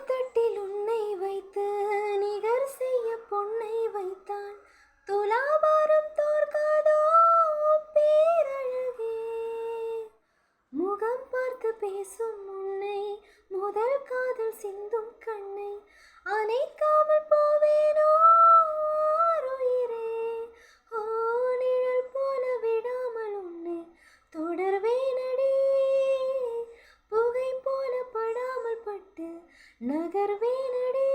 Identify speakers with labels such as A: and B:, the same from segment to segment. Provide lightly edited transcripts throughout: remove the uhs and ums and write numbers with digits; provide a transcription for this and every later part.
A: தட்டில் உன்னை வைத்து நிகர் செய்ய பொன்னை வைத்தான். துலாபாரம் தோற்காதோ பேரழகே. முகம் பார்த்து பேசும் உன்னை, முதல் காதல் சிந்தும் கண்ணை அணைக்காமல் போவேனோ உயிரே. ஓ நிழல் போல விடாமல் உன்னை தொடர்வேனடி. புகை போல படாமல் பட்டு நகர்வேனடி.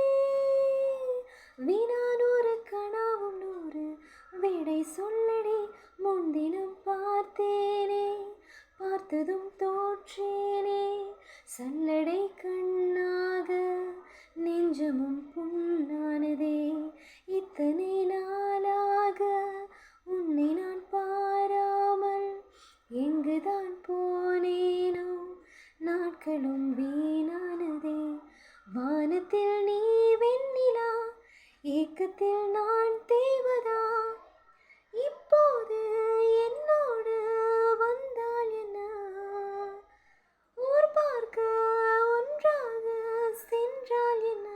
A: வினானூறு கனாவும் 100 விடை சொல்லடி. முன்தினம் பார்த்தேனே, பார்த்ததும் தோற்றேனே. சல்லடை கண்ணாக நெஞ்சமும் புண்ணானதே. இத்தனை நாளாக உன்னை நான் பாராமல் எங்குதான் போனேனோ. நாட்களும் வீணானதே. வானத்தில் நீ வெண்ணிலா, ஏக்கத்தில் நான் தேவதா. இப்போது என்னோடு வந்தால் என்ன, ஊர் பார்க்க ஒன்றாக சென்றால் என்ன.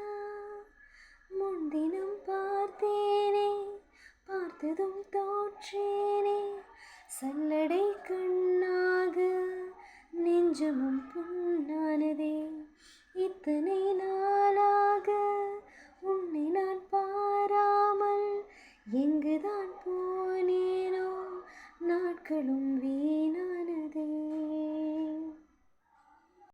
A: முன்தினம் பார்த்தேனே, பார்த்ததும் தோற்றேனே. சல்லடை கண்ணாக நெஞ்சமும்